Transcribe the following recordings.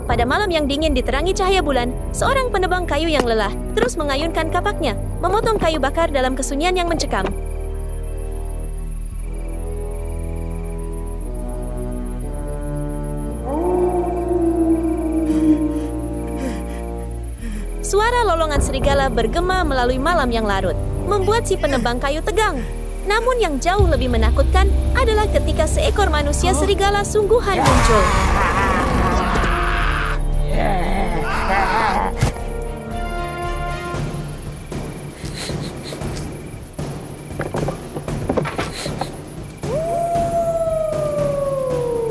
Pada malam yang dingin diterangi cahaya bulan, seorang penebang kayu yang lelah terus mengayunkan kapaknya, memotong kayu bakar dalam kesunyian yang mencekam. Suara lolongan serigala bergema melalui malam yang larut, membuat si penebang kayu tegang. Namun yang jauh lebih menakutkan adalah ketika seekor manusia serigala sungguhan muncul.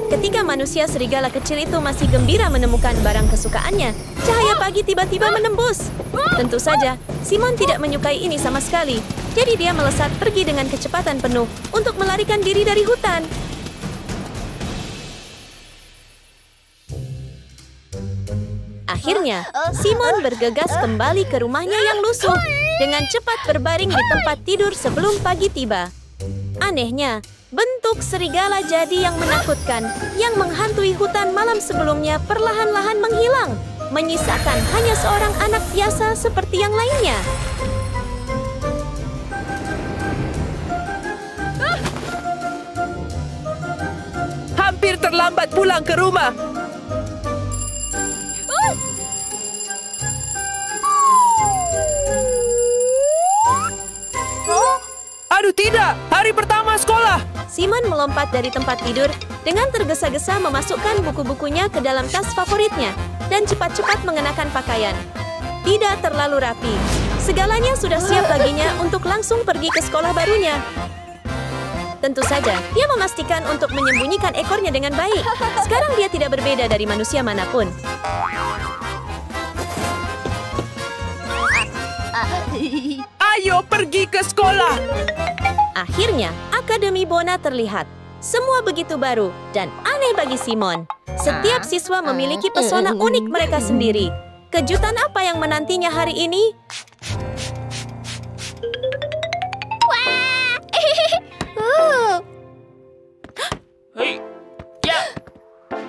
Ketika manusia serigala kecil itu masih gembira menemukan barang kesukaannya, cahaya pagi tiba-tiba menembus. Tentu saja, Simon tidak menyukai ini sama sekali. Jadi dia melesat pergi dengan kecepatan penuh untuk melarikan diri dari hutan. Akhirnya, Simon bergegas kembali ke rumahnya yang lusuh, dengan cepat berbaring di tempat tidur sebelum pagi tiba. Anehnya, bentuk serigala jadi yang menakutkan, yang menghantui hutan malam sebelumnya perlahan-lahan menghilang, menyisakan hanya seorang anak biasa seperti yang lainnya. Hampir terlambat pulang ke rumah. Aduh tidak, hari pertama sekolah. Simon melompat dari tempat tidur dengan tergesa-gesa memasukkan buku-bukunya ke dalam tas favoritnya dan cepat-cepat mengenakan pakaian. Tidak terlalu rapi. Segalanya sudah siap baginya untuk langsung pergi ke sekolah barunya. Tentu saja, dia memastikan untuk menyembunyikan ekornya dengan baik. Sekarang dia tidak berbeda dari manusia manapun. Ayo pergi ke sekolah. Akhirnya, Akademi Bona terlihat. Semua begitu baru dan aneh bagi Simon. Setiap siswa memiliki pesona unik mereka sendiri. Kejutan apa yang menantinya hari ini?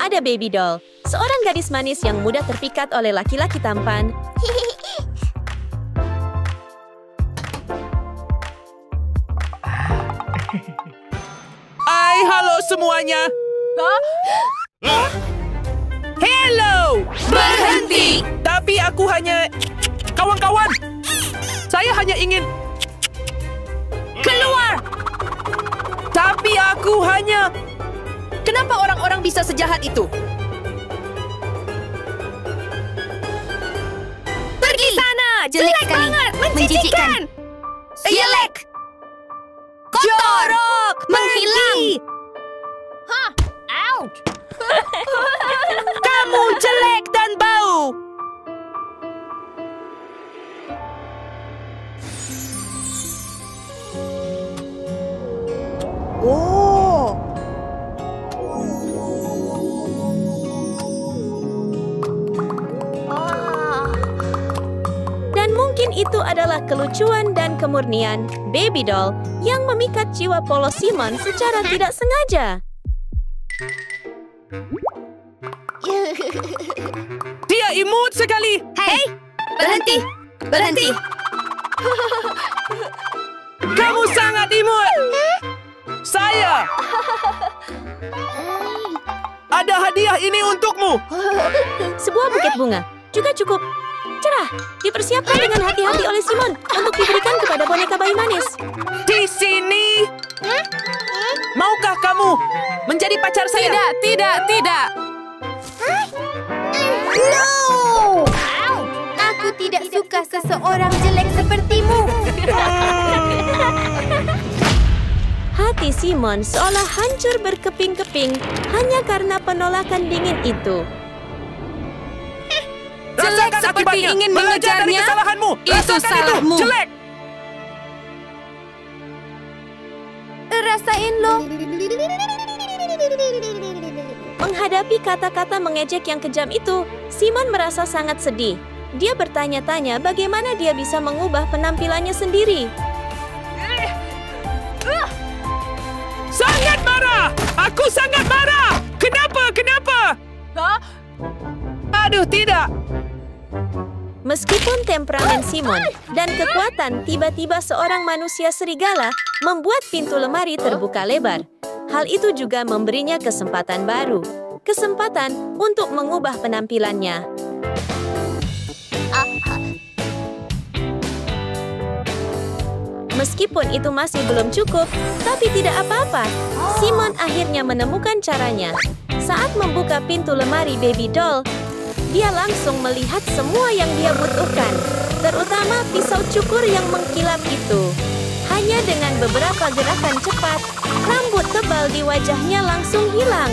Ada baby doll, seorang gadis manis yang mudah terpikat oleh laki-laki tampan. Hai, halo semuanya. Hello! Berhenti! Tapi aku hanya... Kawan-kawan! Saya hanya ingin... Keluar! Tapi aku hanya... Kenapa orang-orang bisa sejahat itu? Pergi sana! Jelek sekali. banget! Menjijikkan! Jelek! Kotor! Menghilang! Hah! Ouch! Kamu jelek dan bau! Oh! Dan mungkin itu adalah kelucuan dan kemurnian baby doll yang memikat jiwa polos Simon secara tidak sengaja. Dia imut sekali! Hei! Berhenti! Berhenti! Kamu sangat imut! Saya! Ada hadiah ini untukmu! Sebuah buket bunga juga cukup cerah dipersiapkan dengan hati-hati oleh Simon untuk diberikan kepada boneka bayi manis. Di sini! Maukah kamu menjadi pacar saya? Tidak! No! Aku tidak suka seseorang jelek sepertimu. Hati Simon seolah hancur berkeping-keping hanya karena penolakan dingin itu. Jelek Rasakan seperti akibatnya. ingin Belajar dari mengejarnya. kesalahanmu. Itu Rasakan salahmu. itu. Jelek. Rasain lo. Menghadapi kata-kata mengejek yang kejam itu, Simon merasa sangat sedih. Dia bertanya-tanya bagaimana dia bisa mengubah penampilannya sendiri. Sangat marah! Aku sangat marah! Kenapa? Aduh, tidak! Meskipun temperamen Simon dan kekuatan tiba-tiba seorang manusia serigala membuat pintu lemari terbuka lebar. Hal itu juga memberinya kesempatan baru. Kesempatan untuk mengubah penampilannya. Meskipun itu masih belum cukup, tapi tidak apa-apa. Simon akhirnya menemukan caranya. Saat membuka pintu lemari baby doll, dia langsung melihat semua yang dia butuhkan, terutama pisau cukur yang mengkilap itu. Hanya dengan beberapa gerakan cepat, rambut tebal di wajahnya langsung hilang.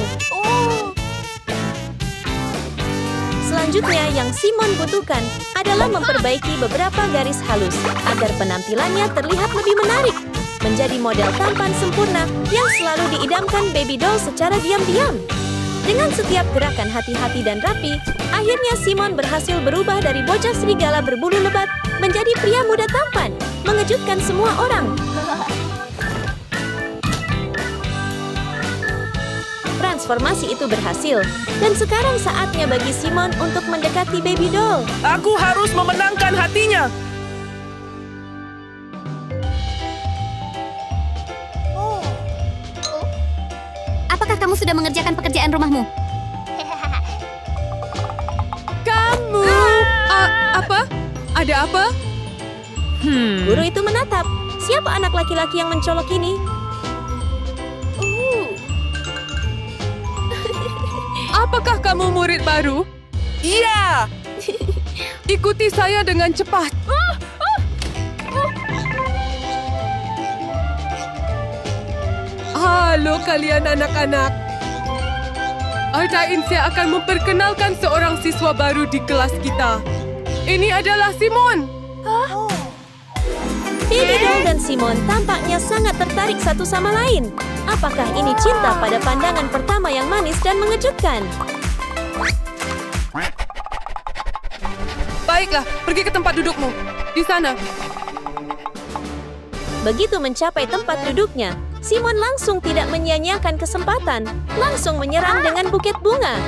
Selanjutnya yang Simon butuhkan adalah memperbaiki beberapa garis halus agar penampilannya terlihat lebih menarik. Menjadi model tampan sempurna yang selalu diidamkan baby doll secara diam-diam. Dengan setiap gerakan hati-hati dan rapi, akhirnya Simon berhasil berubah dari bocah serigala berbulu lebat menjadi pria muda tampan, mengejutkan semua orang. Transformasi itu berhasil, dan sekarang saatnya bagi Simon untuk mendekati baby doll. Aku harus memenangkan hatinya! Apakah kamu sudah mengerjakan pekerjaan rumahmu? Kamu... apa? Ada apa? Guru itu menatap. Siapa anak laki-laki yang mencolok ini? Apakah kamu murid baru? Iya! Ikuti saya dengan cepat. Halo kalian anak-anak. Saya akan memperkenalkan seorang siswa baru di kelas kita. Ini adalah Simon. Baby doll dan Simon tampaknya sangat tertarik satu sama lain. Apakah ini cinta pada pandangan pertama yang manis dan mengejutkan? Baiklah, pergi ke tempat dudukmu. Di sana. Begitu mencapai tempat duduknya, Simon langsung tidak menyia-nyiakan kesempatan, langsung menyerang dengan buket bunga.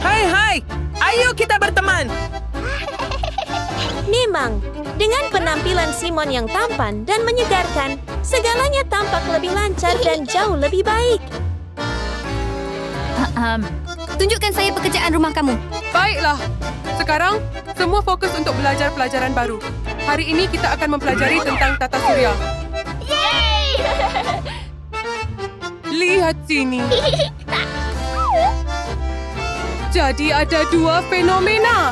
Hai, ayo kita berteman! Memang, dengan penampilan Simon yang tampan dan menyegarkan, segalanya tampak lebih lancar dan jauh lebih baik. Tunjukkan saya pekerjaan rumah kamu. Baiklah. Sekarang, semua fokus untuk belajar pelajaran baru. Hari ini kita akan mempelajari tentang tata surya. Lihat sini. Jadi ada dua fenomena.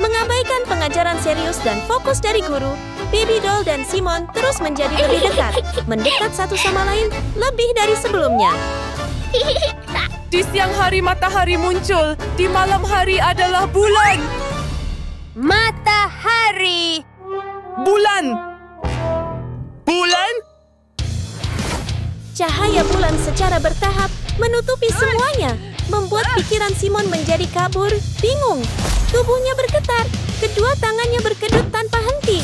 Mengabaikan pengajaran serius dan fokus dari guru, Baby Doll dan Simon terus menjadi lebih dekat, mendekat satu sama lain lebih dari sebelumnya. Di siang hari matahari muncul, di malam hari adalah bulan. Matahari. Bulan! Bulan? Cahaya bulan secara bertahap menutupi semuanya, membuat pikiran Simon menjadi kabur, bingung. Tubuhnya bergetar, kedua tangannya berkedut tanpa henti.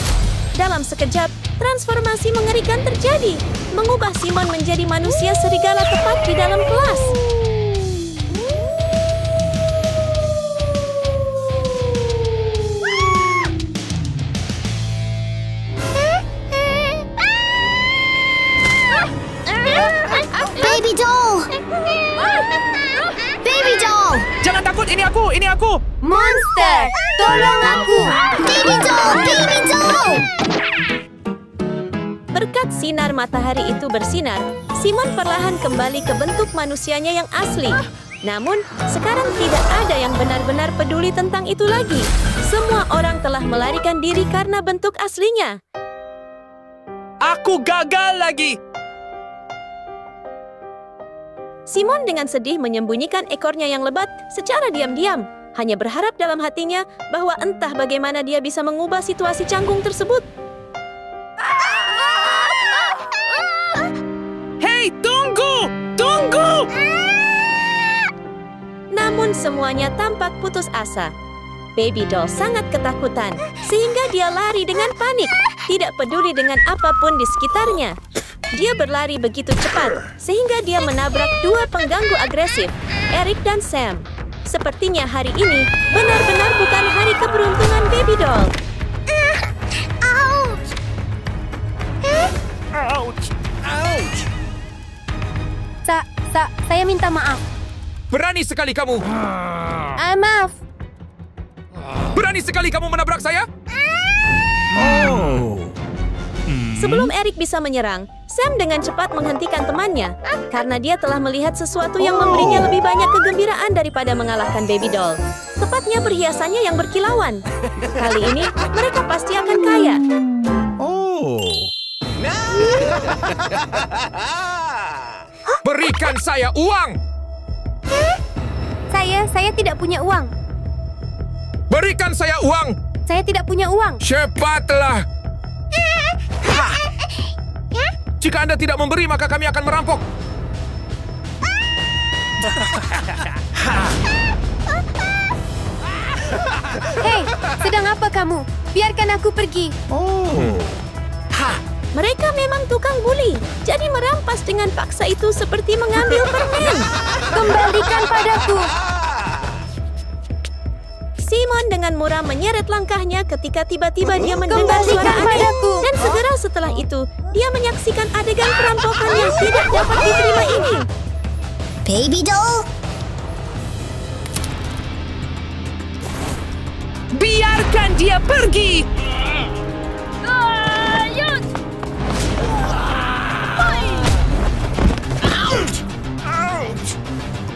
Dalam sekejap, transformasi mengerikan terjadi, mengubah Simon menjadi manusia serigala tepat di dalam kelas. Baby doll! Baby doll! Jangan takut, ini aku! Monster! Tolong aku! Baby doll! Baby doll! Berkat sinar matahari itu bersinar, Simon perlahan kembali ke bentuk manusianya yang asli. Namun, sekarang tidak ada yang benar-benar peduli tentang itu lagi. Semua orang telah melarikan diri karena bentuk aslinya. Aku gagal lagi! Simon dengan sedih menyembunyikan ekornya yang lebat secara diam-diam, hanya berharap dalam hatinya bahwa entah bagaimana dia bisa mengubah situasi canggung tersebut. Hei, tunggu! Tunggu! Namun semuanya tampak putus asa. Baby Doll sangat ketakutan, sehingga dia lari dengan panik, tidak peduli dengan apapun di sekitarnya. Dia berlari begitu cepat, sehingga dia menabrak dua pengganggu agresif, Eric dan Sam. Sepertinya hari ini benar-benar bukan hari keberuntungan Baby Doll. Ouch! Ouch! Ouch! Saya minta maaf. Berani sekali kamu! Maaf. Berani sekali kamu menabrak saya? Sebelum Eric bisa menyerang, Sam dengan cepat menghentikan temannya karena dia telah melihat sesuatu yang memberinya lebih banyak kegembiraan daripada mengalahkan Baby Doll. Tepatnya perhiasannya yang berkilauan. Kali ini, mereka pasti akan kaya. Berikan saya uang! Saya tidak punya uang. Berikan saya uang! Saya tidak punya uang. Cepatlah! Jika Anda tidak memberi, maka kami akan merampok. Hei, sedang apa kamu? Biarkan aku pergi. Mereka memang tukang buli, jadi merampas dengan paksa itu seperti mengambil permen. Kembalikan padaku. Simon dengan murah menyeret langkahnya ketika tiba-tiba dia mendengar Kembalikan suara aneh. padaku. Dan segera setelah itu, dia menyaksikan adegan perampokan yang tidak dapat diterima ini. Baby Doll. Biarkan dia pergi!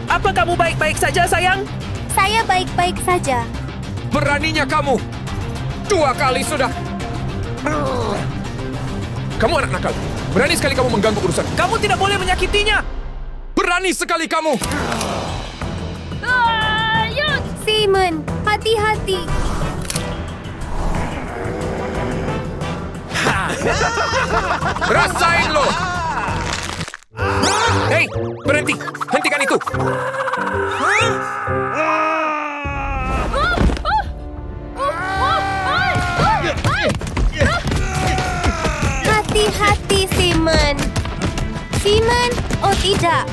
Apa kamu baik-baik saja, sayang? Saya baik-baik saja. Beraninya kamu! 2 kali sudah! Kamu anak nakal. Berani sekali kamu mengganggu urusan. Kamu tidak boleh menyakitinya! Berani sekali kamu! Simon, hati-hati. Rasain lo! Hei, berhenti! Hentikan itu! Hati-hati, Simon. Simon, oh tidak.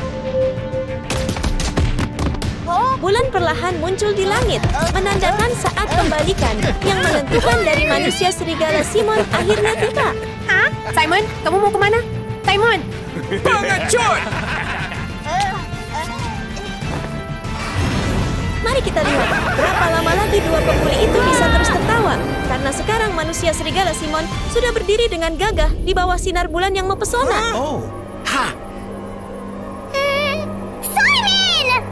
Bulan perlahan muncul di langit, menandakan saat pembalikan yang menentukan dari manusia serigala Simon akhirnya tiba. Simon, kamu mau kemana? Simon! Pengecut! Mari kita lihat berapa lama lagi dua pembuli itu bisa terus tertawa. Karena sekarang manusia serigala Simon sudah berdiri dengan gagah di bawah sinar bulan yang mempesona. Simon!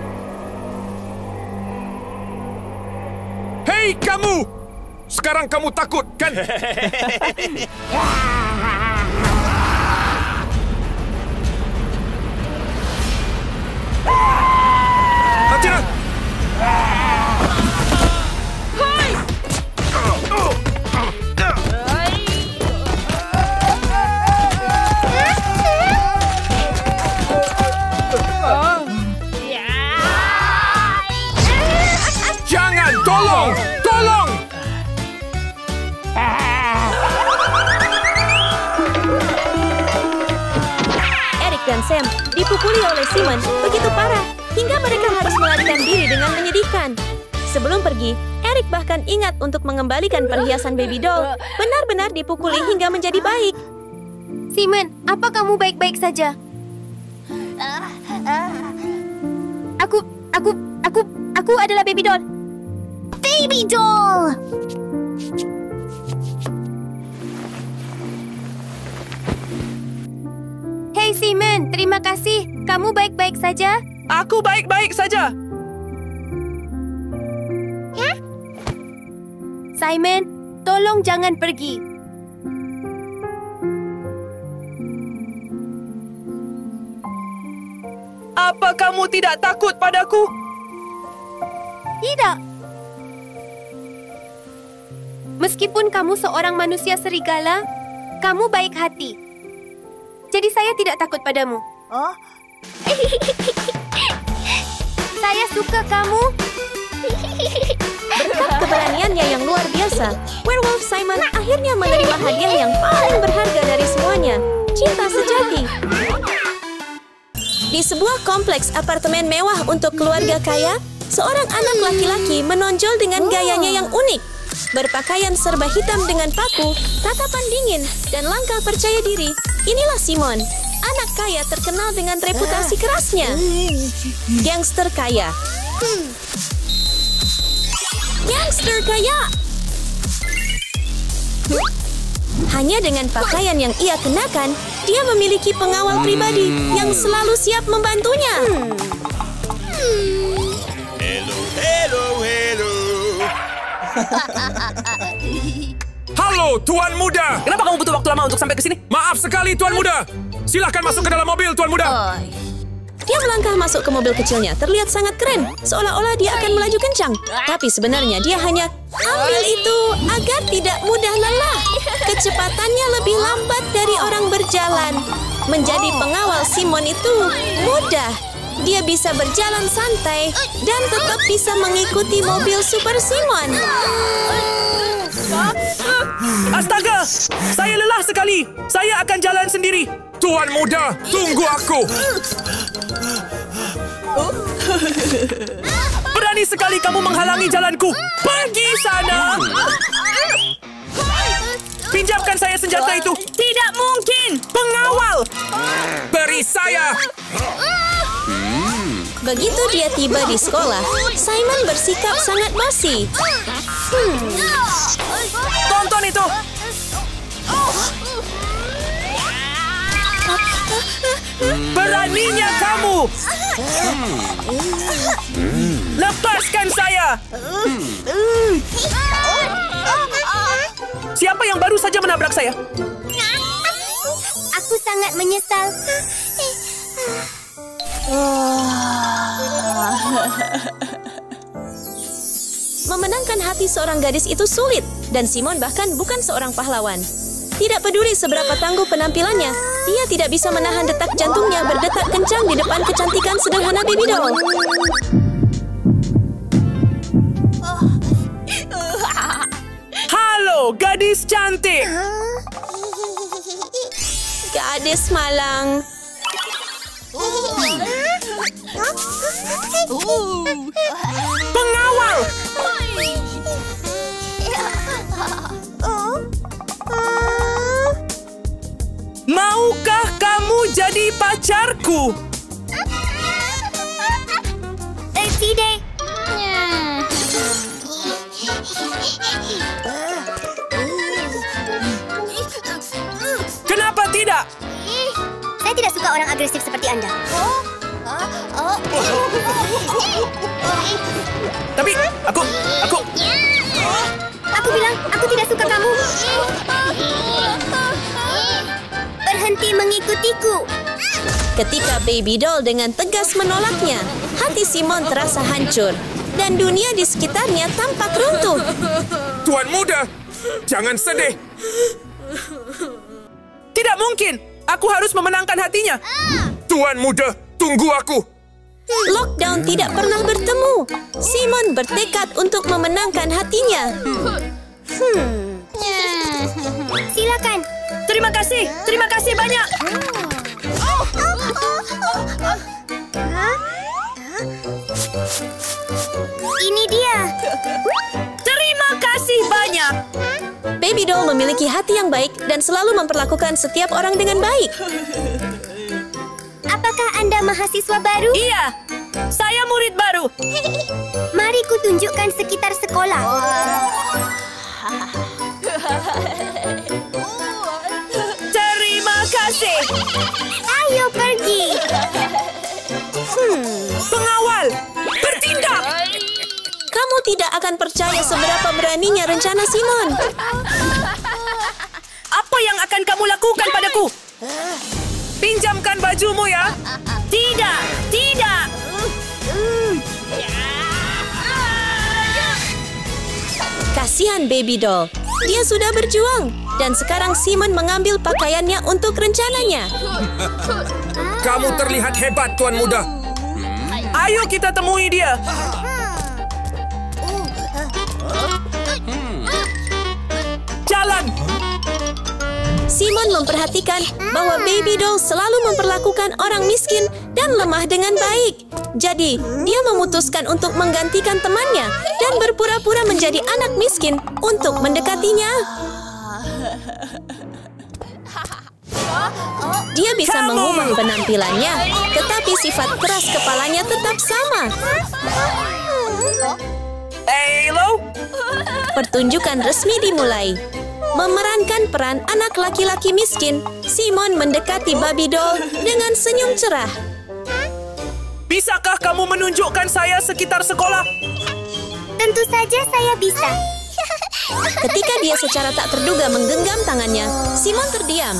Hei kamu! Sekarang kamu takut, kan? Hati-hati! Jangan! Tolong! Tolong! Eric dan Sam dipukuli oleh Simon begitu parah hingga mereka harus melarikan diri dengan menyedihkan. Sebelum pergi, Eric bahkan ingat untuk mengembalikan perhiasan Baby Doll. Benar-benar dipukuli hingga menjadi baik. Simon, apa kamu baik-baik saja? Aku adalah Baby Doll. Baby Doll! Hey Simon, terima kasih. Kamu baik-baik saja? Aku baik-baik saja! Simon, tolong jangan pergi. Apa kamu tidak takut padaku? Tidak. Meskipun kamu seorang manusia serigala, kamu baik hati. Jadi saya tidak takut padamu. Saya suka kamu. Berkat keberaniannya yang luar biasa, Werewolf Simon akhirnya menerima hadiah yang paling berharga dari semuanya. cinta sejati. Di sebuah kompleks apartemen mewah untuk keluarga kaya, seorang anak laki-laki menonjol dengan gayanya yang unik. Berpakaian serba hitam dengan paku, tatapan dingin, dan langkah percaya diri. Inilah Simon, anak kaya terkenal dengan reputasi kerasnya. Gangster kaya. Gangster kaya! Hanya dengan pakaian yang ia kenakan, dia memiliki pengawal pribadi yang selalu siap membantunya. Halo, Tuan Muda. Kenapa kamu butuh waktu lama untuk sampai ke sini? Maaf sekali, Tuan Muda. Silahkan masuk ke dalam mobil, Tuan Muda. Dia melangkah masuk ke mobil kecilnya, terlihat sangat keren, seolah-olah dia akan melaju kencang. Tapi sebenarnya dia hanya ambil itu agar tidak mudah lelah. Kecepatannya lebih lambat dari orang berjalan. Menjadi pengawal Simon itu mudah. Dia bisa berjalan santai dan tetap bisa mengikuti mobil Super Simon. Astaga! Saya lelah sekali. Saya akan jalan sendiri. Tuan Muda, tunggu aku. Berani sekali kamu menghalangi jalanku. Pergi sana! Pinjamkan saya senjata itu. Tidak mungkin! Pengawal! Beri saya. Begitu dia tiba di sekolah, Simon bersikap sangat basi. Tonton itu! Beraninya kamu! Lepaskan saya! Siapa yang baru saja menabrak saya? Aku sangat menyesal. Memenangkan hati seorang gadis itu sulit, dan Simon bahkan bukan seorang pahlawan. Tidak peduli seberapa tangguh penampilannya, dia tidak bisa menahan detak jantungnya berdetak kencang di depan kecantikan sederhana baby doll. Halo, gadis cantik! Gadis malang. Pengawal! Maukah kamu jadi pacarku? Tidak. Kenapa tidak? Saya tidak suka orang agresif seperti Anda. Tapi aku Aku bilang, aku tidak suka kamu. Berhenti mengikutiku. Ketika baby doll dengan tegas menolaknya, hati Simon terasa hancur dan dunia di sekitarnya tampak runtuh. Tuan Muda, jangan sedih. tidak mungkin. Aku harus memenangkan hatinya. Tuan Muda, tunggu aku. Lockdown tidak pernah bertemu. Simon bertekad untuk memenangkan hatinya. Silakan. Terima kasih banyak. Ini dia. Terima kasih banyak. Baby doll memiliki hati yang baik dan selalu memperlakukan setiap orang dengan baik. Apakah Anda mahasiswa baru? Iya, saya murid baru. Mari kutunjukkan sekitar sekolah. Terima kasih. Ayo pergi. Pengawal, bertindak. Kamu tidak akan percaya seberapa beraninya rencana Simon. Apa yang akan kamu lakukan padaku? Pinjamkan bajumu ya. Tidak. Kasihan baby doll. Dia sudah berjuang. Dan sekarang Simon mengambil pakaiannya untuk rencananya. Kamu terlihat hebat, Tuan Muda. Ayo kita temui dia. Jalan. Simon memperhatikan bahwa Baby Doll selalu memperlakukan orang miskin dan lemah dengan baik. Jadi, dia memutuskan untuk menggantikan temannya dan berpura-pura menjadi anak miskin untuk mendekatinya. Dia bisa mengubah penampilannya, tetapi sifat keras kepalanya tetap sama. Halo? Pertunjukan resmi dimulai. Memerankan peran anak laki-laki miskin, Simon mendekati Baby Doll dengan senyum cerah. Bisakah kamu menunjukkan saya sekitar sekolah? Tentu saja saya bisa. Ketika dia secara tak terduga menggenggam tangannya, Simon terdiam.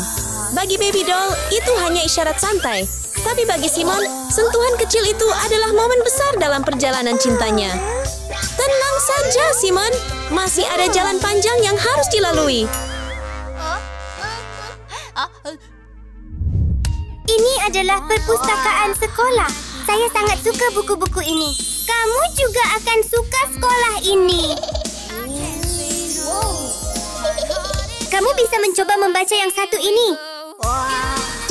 Bagi Baby Doll, itu hanya isyarat santai. Tapi bagi Simon, sentuhan kecil itu adalah momen besar dalam perjalanan cintanya. Tenang saja, Simon. Masih ada jalan panjang yang harus dilalui. Ini adalah perpustakaan sekolah. Saya sangat suka buku-buku ini. Kamu juga akan suka sekolah ini. Kamu bisa mencoba membaca yang satu ini.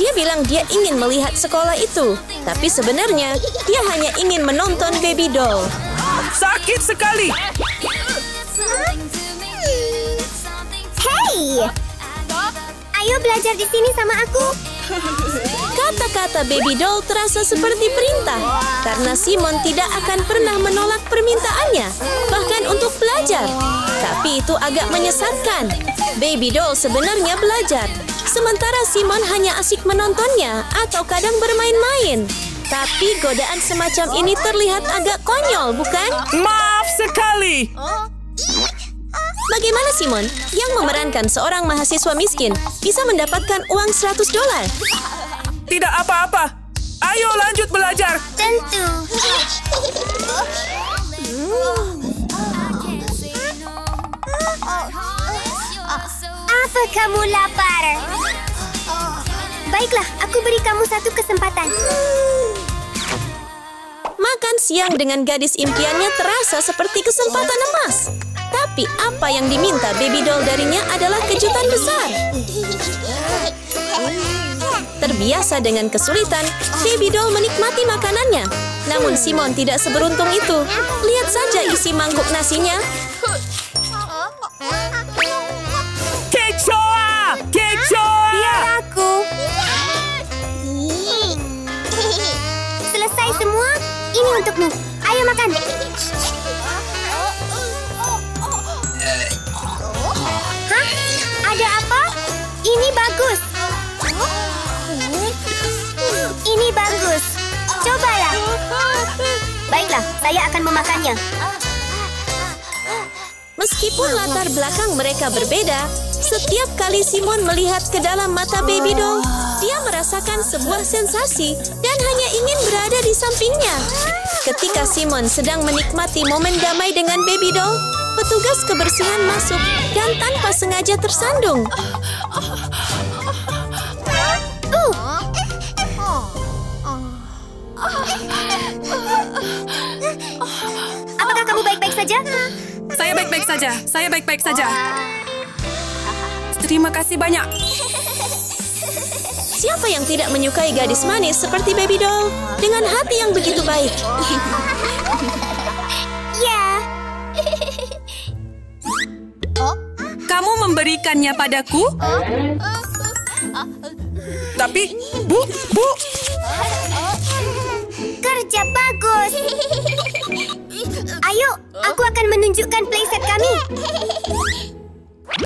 Dia bilang dia ingin melihat sekolah itu. Tapi sebenarnya, dia hanya ingin menonton Baby Doll. Sakit sekali. Hey! Ayo belajar di sini sama aku. Kata-kata Baby Doll terasa seperti perintah. Karena Simon tidak akan pernah menolak permintaannya. Bahkan untuk belajar. Tapi itu agak menyesatkan. Baby Doll sebenarnya belajar. Sementara Simon hanya asik menontonnya atau kadang bermain-main. Tapi godaan semacam ini terlihat agak konyol, bukan? Maaf sekali. Bagaimana Simon, yang memerankan seorang mahasiswa miskin, bisa mendapatkan uang $100? Tidak apa-apa. Ayo lanjut belajar. Tentu. Apa kamu lapar? Baiklah, aku beri kamu satu kesempatan. Makan siang dengan gadis impiannya terasa seperti kesempatan emas. Tapi apa yang diminta Baby Doll darinya adalah kejutan besar. Terbiasa dengan kesulitan, Baby Doll menikmati makanannya. Namun Simon tidak seberuntung itu. Lihat saja isi mangkuk nasinya. Kecoa! Kecoa! Biar aku. Selesai semua? Ini untukmu. Ayo makan. Hah? Ada apa? Ini bagus. Ini bagus. Cobalah. Baiklah, saya akan memakannya. Meskipun latar belakang mereka berbeda, setiap kali Simon melihat ke dalam mata Baby Doll, dia merasakan sebuah sensasi dan hanya ingin berada di sampingnya. Ketika Simon sedang menikmati momen damai dengan Baby Doll, petugas kebersihan masuk dan tanpa sengaja tersandung. Apakah kamu baik-baik saja? Saya baik-baik saja. Saya baik-baik saja. Terima kasih banyak. Siapa yang tidak menyukai gadis manis seperti Baby Doll dengan hati yang begitu baik? Ya. Kamu memberikannya padaku? Tapi, Bu, Kerja bagus. Ayo, aku akan menunjukkan playset kami.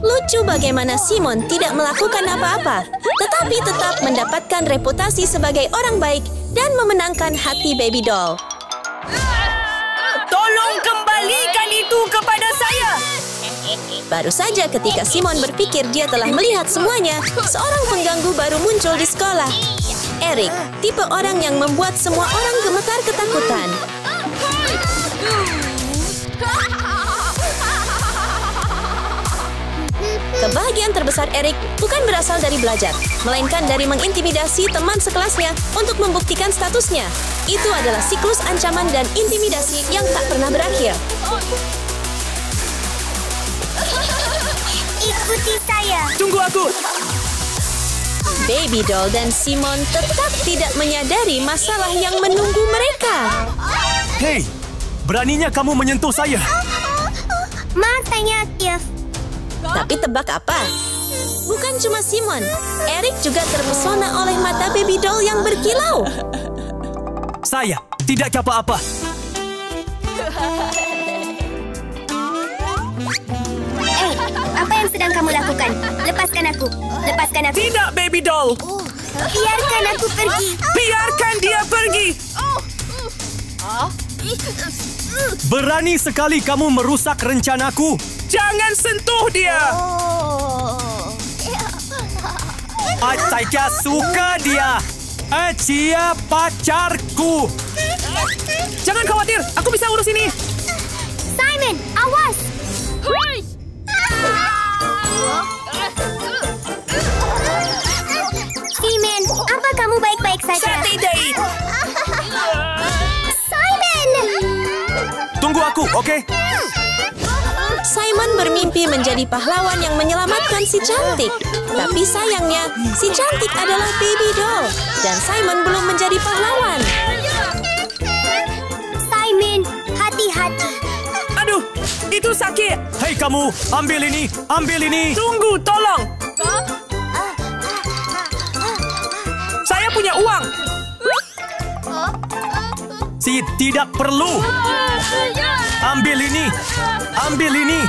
Lucu bagaimana Simon tidak melakukan apa-apa, tetapi tetap mendapatkan reputasi sebagai orang baik dan memenangkan hati Baby Doll. tolong kembalikan itu kepada saya. Baru saja ketika Simon berpikir dia telah melihat semuanya, seorang pengganggu baru muncul di sekolah. Eric, tipe orang yang membuat semua orang gemetar ketakutan. Kebahagiaan terbesar Eric bukan berasal dari belajar, melainkan dari mengintimidasi teman sekelasnya untuk membuktikan statusnya. Itu adalah siklus ancaman dan intimidasi yang tak pernah berakhir. Ikuti saya. Tunggu aku. Baby Doll dan Simon tetap tidak menyadari masalah yang menunggu mereka. Hei, beraninya kamu menyentuh saya? Maaf tanya, Kiev. Tapi tebak apa? Bukan cuma Simon, Eric juga terpesona oleh mata Baby Doll yang berkilau. Saya tidak apa-apa. Apa yang sedang kamu lakukan? Lepaskan aku. Lepaskan aku. Tidak, Baby Doll. Biarkan aku pergi. Biarkan dia pergi. Berani sekali kamu merusak rencanaku. Jangan sentuh dia. Saya suka dia. Dia pacarku. Jangan khawatir, aku bisa urus ini. Simon, awas. Simon, apa kamu baik-baik saja? Saya tidak. Simon! Tunggu aku, oke? Simon bermimpi menjadi pahlawan yang menyelamatkan si cantik. Tapi sayangnya, si cantik adalah Baby Doll. Dan Simon belum menjadi pahlawan. Simon, hati-hati. Aduh, itu sakit. Hei kamu, ambil ini, ambil ini. Tunggu, tolong. Saya punya uang. Si tidak perlu. Ambil ini, ambil ini.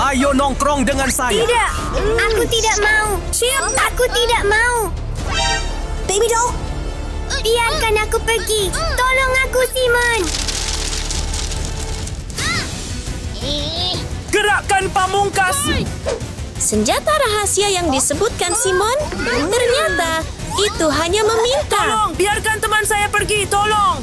Ayo nongkrong dengan saya. Tidak, aku tidak mau. Aku tidak mau. Baby Doll, Biarkan aku pergi. Tolong aku, Simon. Gerakkan pamungkas. senjata rahasia yang disebutkan Simon ternyata itu hanya meminta. Tolong, biarkan teman saya pergi. Tolong.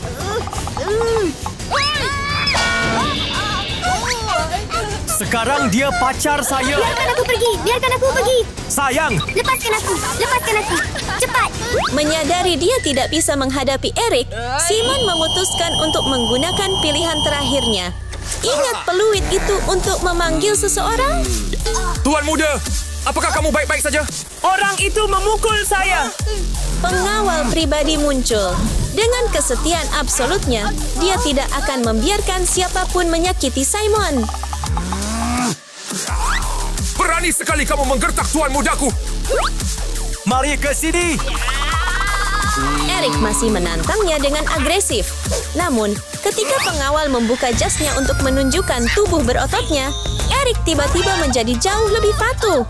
Sekarang dia pacar saya. Biarkan aku pergi. Biarkan aku pergi. Sayang, Lepaskan aku. Lepaskan aku. Cepat. Menyadari dia tidak bisa menghadapi Eric, Simon memutuskan untuk menggunakan pilihan terakhirnya. Ingat peluit itu untuk memanggil seseorang? Tuan muda, apakah kamu baik-baik saja? Orang itu memukul saya. Pengawal pribadi muncul. Dengan kesetiaan absolutnya, dia tidak akan membiarkan siapapun menyakiti Simon. Berani sekali kamu menggertak tuan mudaku. mari ke sini. Eric masih menantangnya dengan agresif. Namun, ketika pengawal membuka jasnya untuk menunjukkan tubuh berototnya, Eric tiba-tiba menjadi jauh lebih patuh.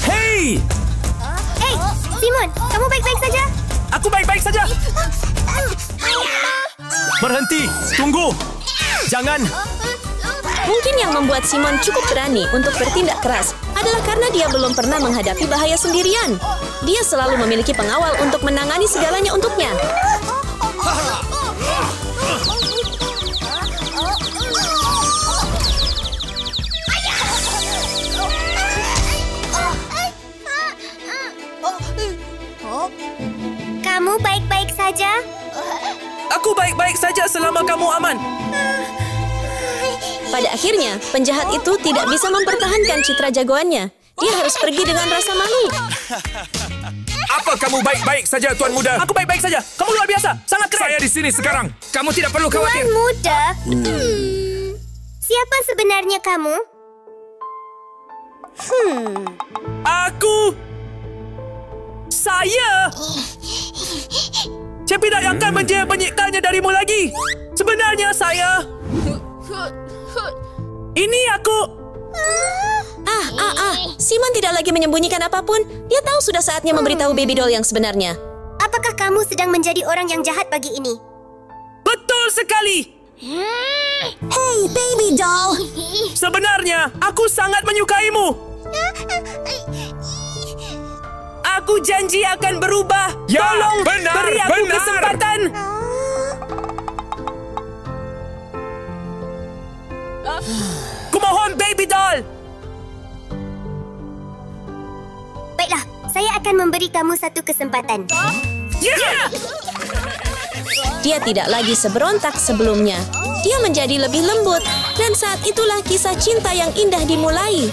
Hei, Hei, Simon, kamu baik-baik saja? Aku baik-baik saja. berhenti, tunggu. Jangan. Mungkin yang membuat Simon cukup berani untuk bertindak keras adalah karena dia belum pernah menghadapi bahaya sendirian. Dia selalu memiliki pengawal untuk menangani segalanya untuknya. Kamu baik-baik saja? Aku baik-baik saja selama kamu aman. Pada akhirnya, penjahat itu tidak bisa mempertahankan citra jagoannya. Dia harus pergi dengan rasa malu. Apa kamu baik-baik saja, tuan muda? Aku baik-baik saja. Kamu luar biasa. Sangat keren. Saya di sini sekarang. Kamu tidak perlu Tuan khawatir. muda. Siapa sebenarnya kamu? Saya. Saya tidak akan menyingkirkannya darimu lagi. Sebenarnya saya. Ini aku. Simon tidak lagi menyembunyikan apapun. Dia tahu sudah saatnya memberitahu Baby Doll yang sebenarnya. Apakah kamu sedang menjadi orang yang jahat pagi ini? Betul sekali. Hey, Baby Doll! Sebenarnya aku sangat menyukaimu. Aku janji akan berubah. Ya, Tolong benar, beri aku benar. kesempatan. Kumohon, Baby Doll. Baiklah, saya akan memberi kamu satu kesempatan. Yeah! Dia tidak lagi seberontak sebelumnya. Dia menjadi lebih lembut, dan saat itulah kisah cinta yang indah dimulai.